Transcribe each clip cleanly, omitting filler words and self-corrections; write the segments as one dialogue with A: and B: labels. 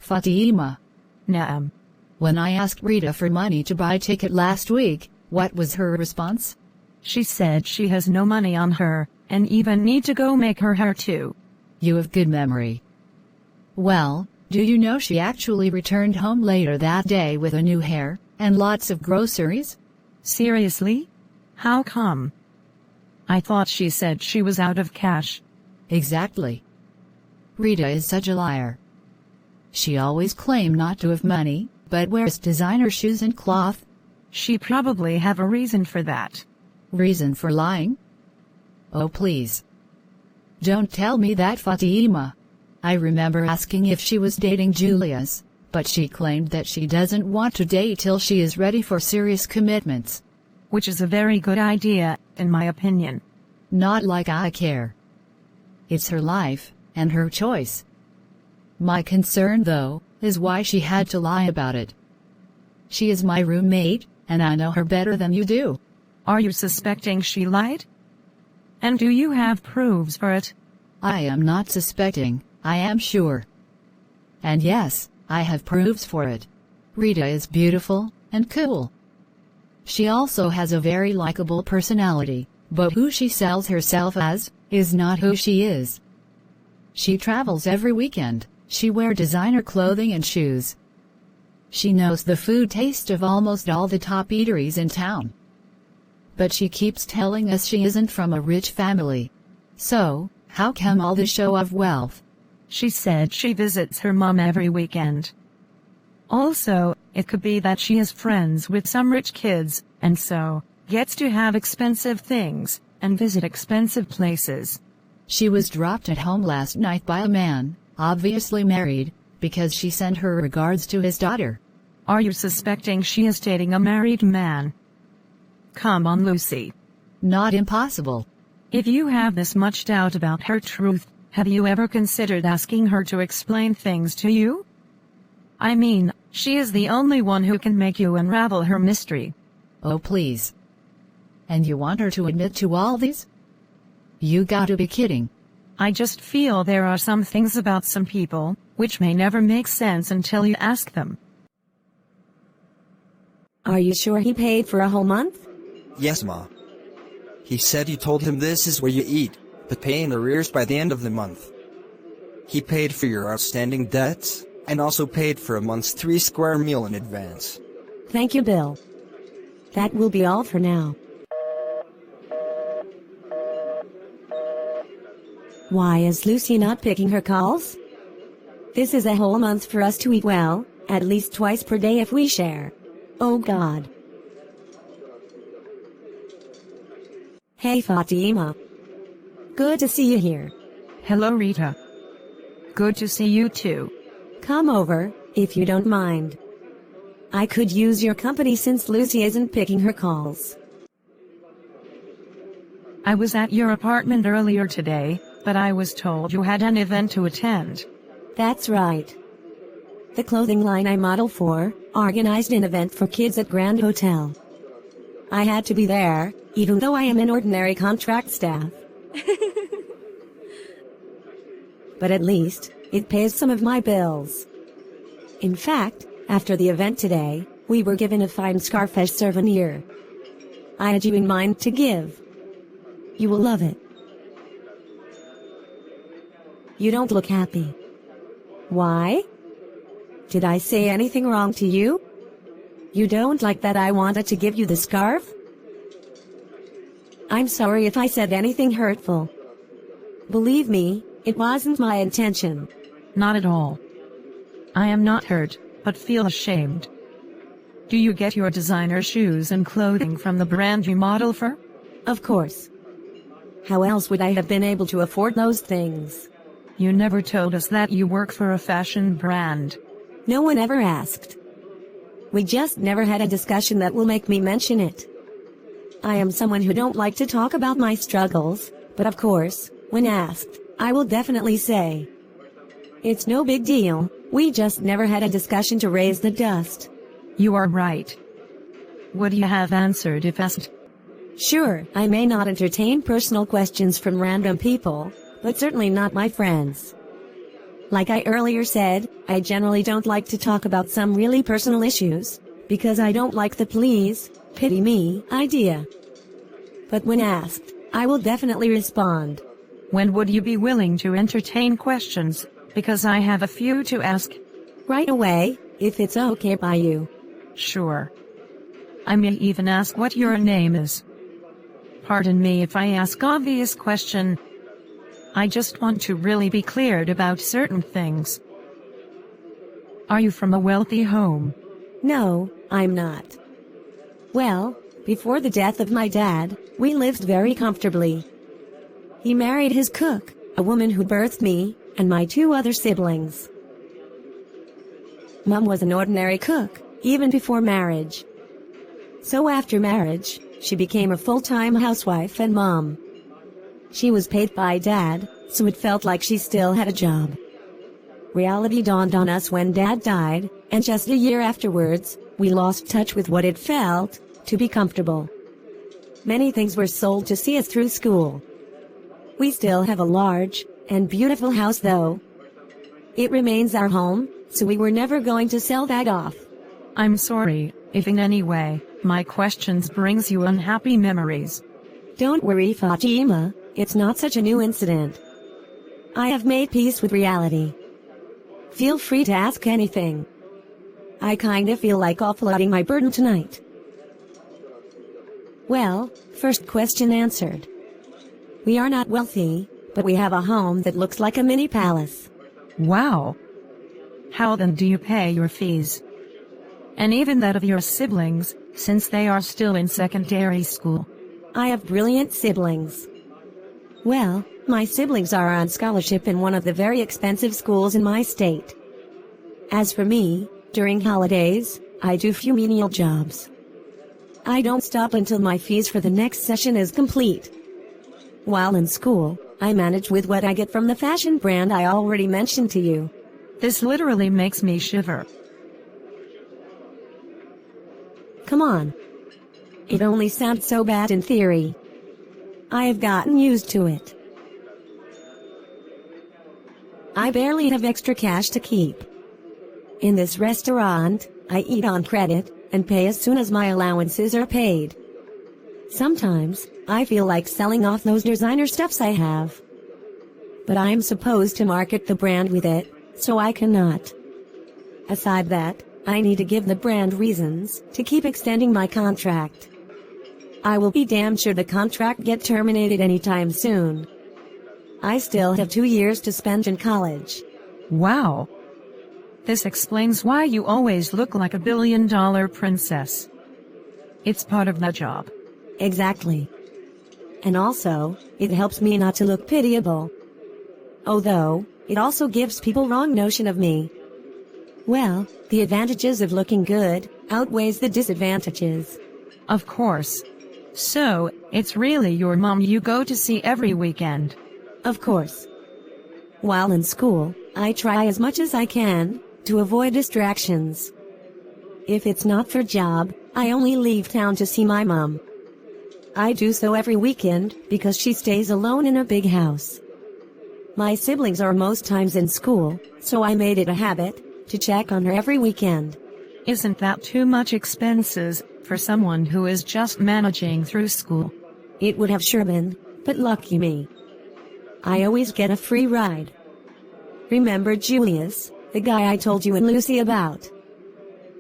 A: Fatima.
B: Naam.
A: When I asked Rita for money to buy a ticket last week, what was her response?
B: She said she has no money on her, and even need to go make her hair too.
A: You have good memory. Well, do you know she actually returned home later that day with a new hair, and lots of groceries?
B: Seriously? How come? I thought she said she was out of cash.
A: Exactly. Rita is such a liar. She always claimed not to have money, but wears designer shoes and cloth.
B: She probably have a reason for that.
A: Reason for lying? Oh please. Don't tell me that, Fatima. I remember asking if she was dating Julius, but she claimed that she doesn't want to date till she is ready for serious commitments.
B: Which is a very good idea, in my opinion.
A: Not like I care. It's her life, and her choice. My concern, though, is why she had to lie about it. She is my roommate, and I know her better than you do.
B: Are you suspecting she lied? And do you have proofs for it?
A: I am not suspecting, I am sure. And yes, I have proofs for it. Rita is beautiful, and cool. She also has a very likable personality, but who she sells herself as, is not who she is. She travels every weekend, she wears designer clothing and shoes. She knows the food taste of almost all the top eateries in town. But she keeps telling us she isn't from a rich family. So, how come all this show of wealth?
B: She said she visits her mom every weekend. Also, it could be that she is friends with some rich kids, and so, gets to have expensive things, and visit expensive places.
A: She was dropped at home last night by a man, obviously married, because she sent her regards to his daughter.
B: Are you suspecting she is dating a married man? Come on, Lucy.
A: Not impossible.
B: If you have this much doubt about her truth, have you ever considered asking her to explain things to you? I mean, she is the only one who can make you unravel her mystery.
A: Oh please. And you want her to admit to all these? You gotta be kidding.
B: I just feel there are some things about some people, which may never make sense until you ask them.
C: Are you sure he paid for a whole month?
D: Yes, Ma. He said you told him this is where you eat, but pay in arrears by the end of the month. He paid for your outstanding debts, and also paid for a month's 3-square meal in advance.
C: Thank you, Bill. That will be all for now. Why is Lucy not picking her calls? This is a whole month for us to eat well, at least twice per day if we share. Oh God. Hey Fatima. Good to see you here.
B: Hello, Rita. Good to see you too.
C: Come over, if you don't mind. I could use your company since Lucy isn't picking her calls.
B: I was at your apartment earlier today, but I was told you had an event to attend.
C: That's right. The clothing line I model for organized an event for kids at Grand Hotel. I had to be there, even though I am an ordinary contract staff. But at least, it pays some of my bills. In fact, after the event today, we were given a fine scarf as souvenir. I had you in mind to give. You will love it. You don't look happy. Why? Did I say anything wrong to you? You don't like that I wanted to give you the scarf? I'm sorry if I said anything hurtful. Believe me, it wasn't my intention.
B: Not at all. I am not hurt, but feel ashamed. Do you get your designer shoes and clothing from the brand you model for?
C: Of course. How else would I have been able to afford those things?
B: You never told us that you work for a fashion brand.
C: No one ever asked. We just never had a discussion that will make me mention it. I am someone who don't like to talk about my struggles, but of course, when asked, I will definitely say. It's no big deal, we just never had a discussion to raise the dust.
B: You are right. Would you have answered if asked?
C: Sure, I may not entertain personal questions from random people, but certainly not my friends. Like I earlier said, I generally don't like to talk about some really personal issues, because I don't like the please, pity me idea. But when asked, I will definitely respond.
B: When would you be willing to entertain questions? Because I have a few to ask.
C: Right away, if it's okay by you.
B: Sure. I may even ask what your name is. Pardon me if I ask obvious question. I just want to really be cleared about certain things. Are you from a wealthy home?
C: No, I'm not. Well, before the death of my dad, we lived very comfortably. He married his cook, a woman who birthed me, and my two other siblings. Mom was an ordinary cook, even before marriage. So after marriage, she became a full-time housewife and mom. She was paid by Dad, so it felt like she still had a job. Reality dawned on us when Dad died, and just a year afterwards, we lost touch with what it felt to be comfortable. Many things were sold to see us through school. We still have a large and beautiful house though. It remains our home, so we were never going to sell that off.
B: I'm sorry, if in any way, my questions brings you unhappy memories.
C: Don't worry, Fatima, it's not such a new incident. I have made peace with reality. Feel free to ask anything. I kinda feel like offloading my burden tonight. Well, first question answered. We are not wealthy, but we have a home that looks like a mini palace.
B: Wow. How then do you pay your fees? And even that of your siblings, since they are still in secondary school.
C: I have brilliant siblings. Well, my siblings are on scholarship in one of the very expensive schools in my state. As for me, during holidays, I do few menial jobs. I don't stop until my fees for the next session is complete. While in school, I manage with what I get from the fashion brand I already mentioned to you.
B: This literally makes me shiver.
C: Come on. It only sounds so bad in theory. I have gotten used to it. I barely have extra cash to keep. In this restaurant, I eat on credit and pay as soon as my allowances are paid. Sometimes, I feel like selling off those designer stuffs I have. But I am supposed to market the brand with it, so I cannot. Aside that, I need to give the brand reasons to keep extending my contract. I will be damn sure the contract get terminated anytime soon. I still have 2 years to spend in college.
B: Wow. This explains why you always look like a billion-dollar princess. It's part of the job.
C: Exactly. And also, it helps me not to look pitiable. Although, it also gives people wrong notion of me. Well, the advantages of looking good outweighs the disadvantages.
B: Of course. So, it's really your mom you go to see every weekend.
C: Of course. While in school, I try as much as I can to avoid distractions. If it's not for job, I only leave town to see my mom. I do so every weekend because she stays alone in a big house. My siblings are most times in school, so I made it a habit to check on her every weekend.
B: Isn't that too much expenses for someone who is just managing through school?
C: It would have sure been, but lucky me. I always get a free ride. Remember Julius, the guy I told you and Lucy about?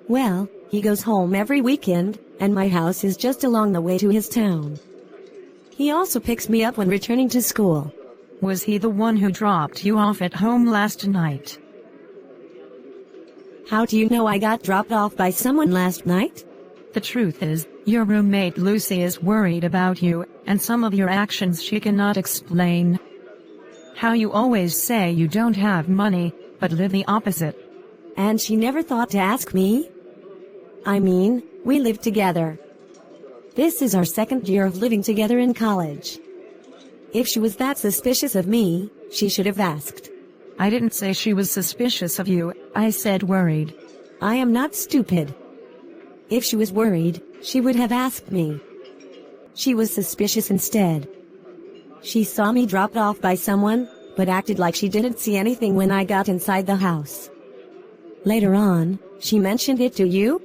C: Well, he goes home every weekend, and my house is just along the way to his town. He also picks me up when returning to school.
B: Was he the one who dropped you off at home last night?
C: How do you know I got dropped off by someone last night?
B: The truth is, your roommate Lucy is worried about you, and some of your actions she cannot explain. How you always say you don't have money, but live the opposite.
C: And she never thought to ask me? I mean, we live together. This is our second year of living together in college. If she was that suspicious of me, she should have asked.
B: I didn't say she was suspicious of you, I said worried.
C: I am not stupid. If she was worried, she would have asked me. She was suspicious instead. She saw me dropped off by someone, but acted like she didn't see anything when I got inside the house. Later on, she mentioned it to you?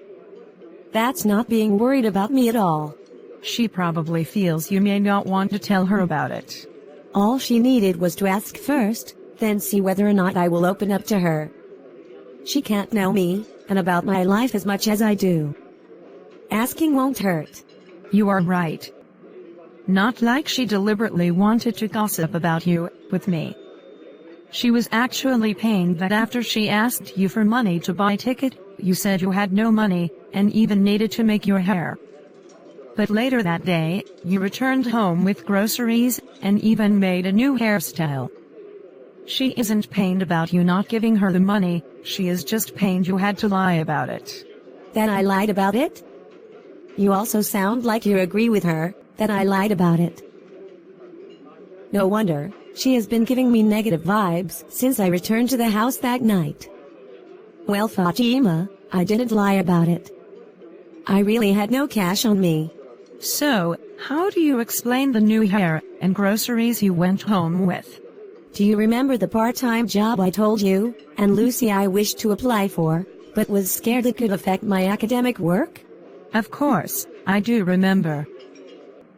C: That's not being worried about me at all.
B: She probably feels you may not want to tell her about it.
C: All she needed was to ask first, then see whether or not I will open up to her. She can't know me, and about my life as much as I do. Asking won't hurt.
B: You are right. Not like she deliberately wanted to gossip about you with me. She was actually pained that after she asked you for money to buy a ticket, you said you had no money, and even needed to make your hair. But later that day, you returned home with groceries, and even made a new hairstyle. She isn't pained about you not giving her the money, she is just pained you had to lie about it.
C: That I lied about it? You also sound like you agree with her, that I lied about it. No wonder, she has been giving me negative vibes since I returned to the house that night. Well, Fatima, I didn't lie about it. I really had no cash on me.
B: So, how do you explain the new hair and groceries you went home with?
C: Do you remember the part-time job I told you, and Lucy I wished to apply for, but was scared it could affect my academic work?
B: Of course, I do remember.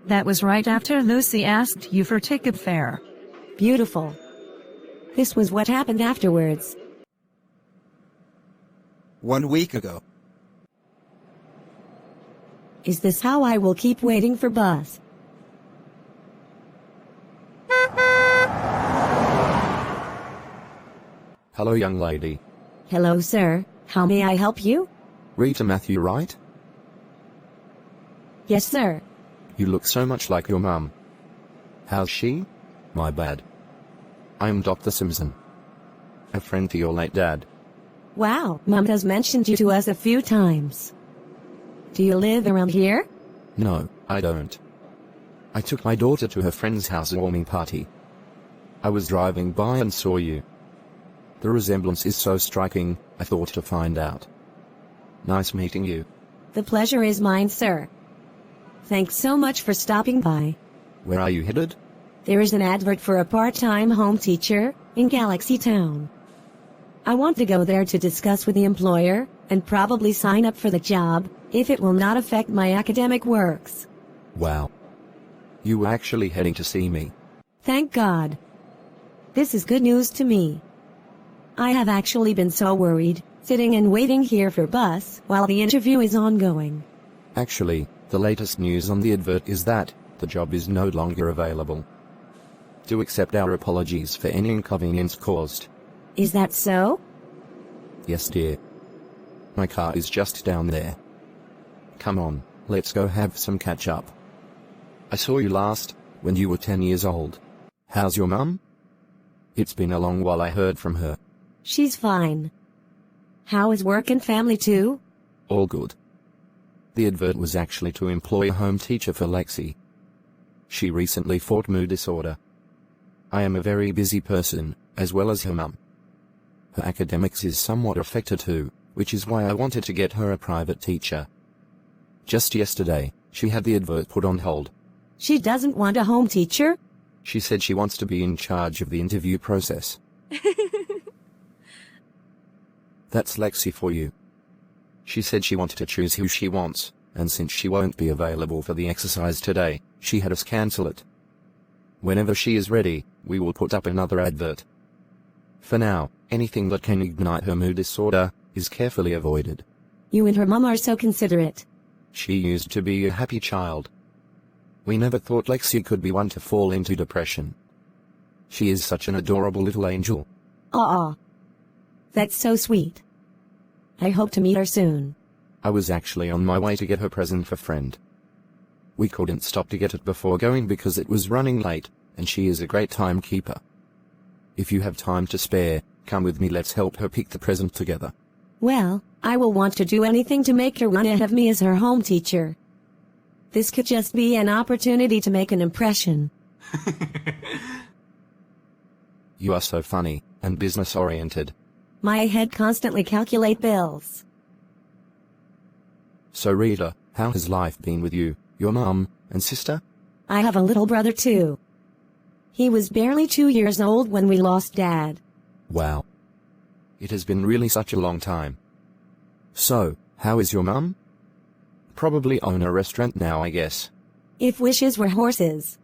B: That was right after Lucy asked you for ticket fare.
C: Beautiful. This was what happened afterwards.
D: 1 week ago.
C: Is this how I will keep waiting for bus?
E: Hello, young lady.
C: Hello, sir. How may I help you?
E: Rita Matthew, right?
C: Yes, sir.
E: You look so much like your mum. How's she? My bad. I am Dr. Simpson. A friend to your late dad.
C: Wow, Mum has mentioned you to us a few times. Do you live around here?
E: No, I don't. I took my daughter to her friend's housewarming party. I was driving by and saw you. The resemblance is so striking, I thought to find out. Nice meeting you.
C: The pleasure is mine, sir. Thanks so much for stopping by.
E: Where are you headed?
C: There is an advert for a part-time home teacher in Galaxy Town. I want to go there to discuss with the employer, and probably sign up for the job, if it will not affect my academic works.
E: Wow. You were actually heading to see me.
C: Thank God. This is good news to me. I have actually been so worried, sitting and waiting here for bus while the interview is ongoing.
E: Actually, the latest news on the advert is that the job is no longer available. Do accept our apologies for any inconvenience caused.
C: Is that so?
E: Yes, dear. My car is just down there. Come on, let's go have some catch up. I saw you last, when you were 10 years old. How's your mum? It's been a long while I heard from her.
C: She's fine. How is work and family too?
E: All good. The advert was actually to employ a home teacher for Lexi. She recently fought mood disorder. I am a very busy person, as well as her mum. Her academics is somewhat affected too, which is why I wanted to get her a private teacher. Just yesterday, she had the advert put on hold.
C: She doesn't want a home teacher?
E: She said she wants to be in charge of the interview process. That's Lexi for you. She said she wanted to choose who she wants, and since she won't be available for the exercise today, she had us cancel it. Whenever she is ready, we will put up another advert. For now, anything that can ignite her mood disorder is carefully avoided.
C: You and her mum are so considerate.
E: She used to be a happy child. We never thought Lexi could be one to fall into depression. She is such an adorable little angel.
C: Aw. That's so sweet. I hope to meet her soon.
E: I was actually on my way to get her present for friend. We couldn't stop to get it before going because it was running late, and she is a great timekeeper. If you have time to spare, come with me, let's help her pick the present together.
C: Well, I will want to do anything to make her run ahead of me as her home teacher. This could just be an opportunity to make an impression.
E: You are so funny, and business-oriented.
C: My head constantly calculate bills.
E: So Rita, how has life been with you, your mum, and sister?
C: I have a little brother too. He was barely 2 years old when we lost Dad.
E: Wow. It has been really such a long time. So, how is your mum? Probably own a restaurant now, I guess.
C: If wishes were horses.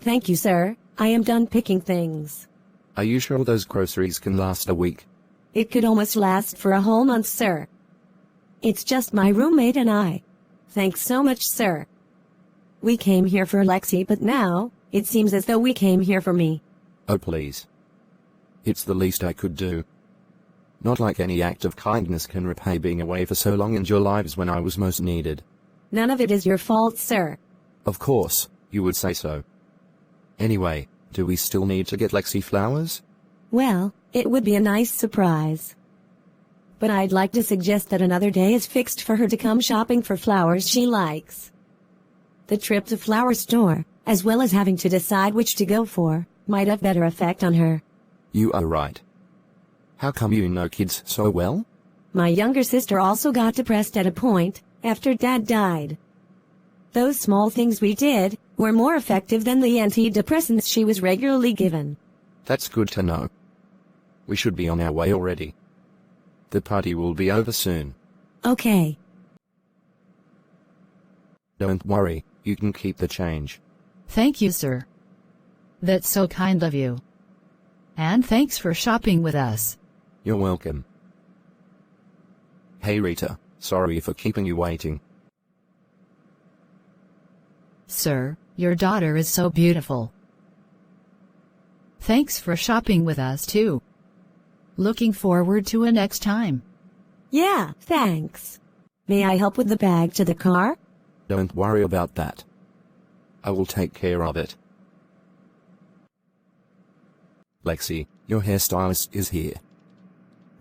C: Thank you, sir. I am done picking things.
E: Are you sure those groceries can last a week?
C: It could almost last for a whole month, sir. It's just my roommate and I. Thanks so much, sir. We came here for Lexi, but now, it seems as though we came here for me.
E: Oh please. It's the least I could do. Not like any act of kindness can repay being away for so long in your lives when I was most needed.
C: None of it is your fault, sir.
E: Of course, you would say so. Anyway, do we still need to get Lexi flowers?
C: Well, it would be a nice surprise. But I'd like to suggest that another day is fixed for her to come shopping for flowers she likes. The trip to flower store, as well as having to decide which to go for, might have better effect on her.
E: You are right. How come you know kids so well?
C: My younger sister also got depressed at a point, after Dad died. Those small things we did were more effective than the antidepressants she was regularly given.
E: That's good to know. We should be on our way already. The party will be over soon.
C: Okay.
E: Don't worry, you can keep the change.
A: Thank you, sir. That's so kind of you. And thanks for shopping with us.
E: You're welcome. Hey Rita, sorry for keeping you waiting.
A: Sir, your daughter is so beautiful. Thanks for shopping with us too. Looking forward to a next time.
C: Yeah, thanks. May I help with the bag to the car?
E: Don't worry about that. I will take care of it. Lexi, your hairstylist is here.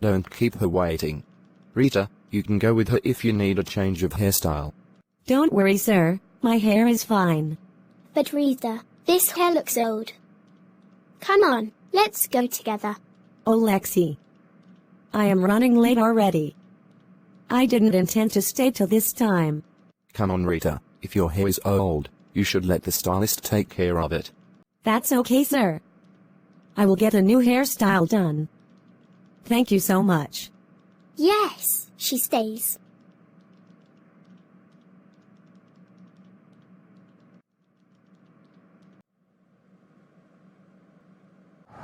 E: Don't keep her waiting. Rita, you can go with her if you need a change of hairstyle.
C: Don't worry, sir. My hair is fine.
F: But Rita, this hair looks old. Come on, let's go together.
C: Oh, Lexi. I am running late already. I didn't intend to stay till this time.
E: Come on Rita, if your hair is old, you should let the stylist take care of it.
C: That's okay, sir. I will get a new hairstyle done. Thank you so much.
F: Yes, she stays.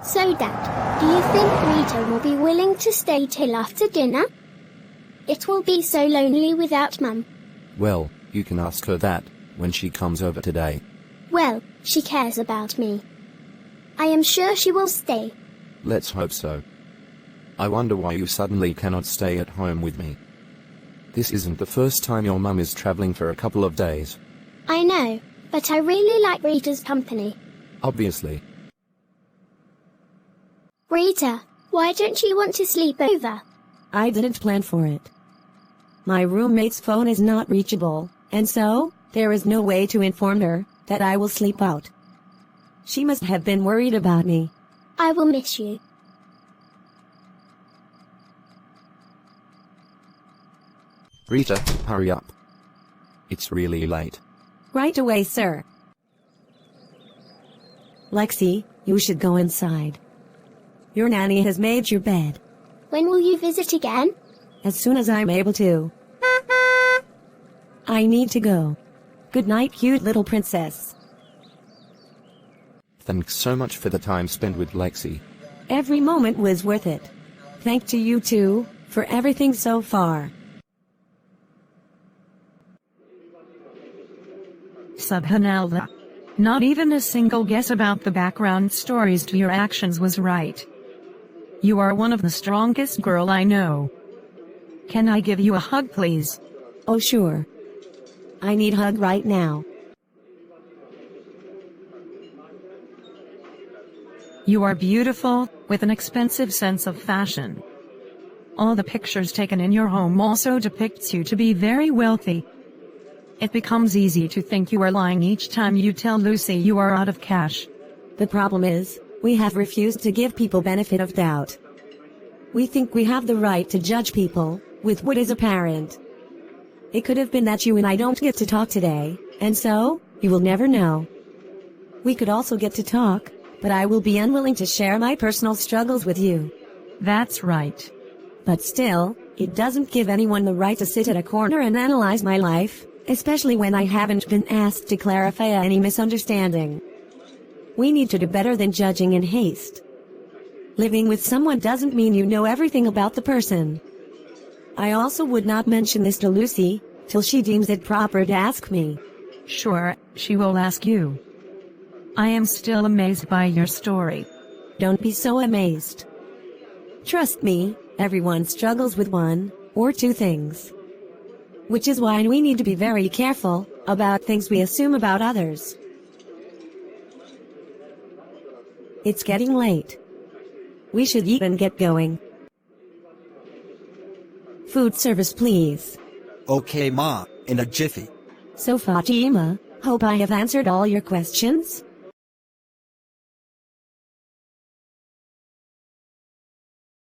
F: So, Dad, do you think Rita will be willing to stay till after dinner? It will be so lonely without Mum.
E: Well, you can ask her that when she comes over today.
F: Well, she cares about me. I am sure she will stay.
E: Let's hope so. I wonder why you suddenly cannot stay at home with me. This isn't the first time your mum is traveling for a couple of days.
F: I know, but I really like Rita's company.
E: Obviously.
F: Rita, why don't you want to sleep over?
C: I didn't plan for it. My roommate's phone is not reachable, and so, there is no way to inform her that I will sleep out. She must have been worried about me.
F: I will miss you.
E: Rita, hurry up. It's really late.
C: Right away, sir. Lexi, you should go inside. Your nanny has made your bed.
F: When will you visit again?
C: As soon as I'm able to. I need to go. Good night, cute little princess.
E: Thanks so much for the time spent with Lexi.
C: Every moment was worth it. Thank to you too, for everything so far.
B: Subhanallah. Not even a single guess about the background stories to your actions was right. You are one of the strongest girl I know. Can I give you a hug, please?
C: Oh, sure. I need a hug right now.
B: You are beautiful, with an expensive sense of fashion. All the pictures taken in your home also depicts you to be very wealthy. It becomes easy to think you are lying each time you tell Lucy you are out of cash.
C: The problem is, we have refused to give people benefit of doubt. We think we have the right to judge people with what is apparent. It could have been that you and I don't get to talk today, And so, you will never know. We could also get to talk, but I will be unwilling to share my personal struggles with you.
B: That's right.
C: But still, it doesn't give anyone the right to sit at a corner and analyze my life, especially when I haven't been asked to clarify any misunderstanding. We need to do better than judging in haste. Living with someone doesn't mean you know everything about the person. I also would not mention this to Lucy, till she deems it proper to ask me.
B: Sure, she will ask you. I am still amazed by your story.
C: Don't be so amazed. Trust me, everyone struggles with one or two things. Which is why we need to be very careful about things we assume about others. It's getting late. We should eat and get going. Food service, please.
D: Okay, Ma, in a jiffy.
C: So Fatima, hope I have answered all your questions.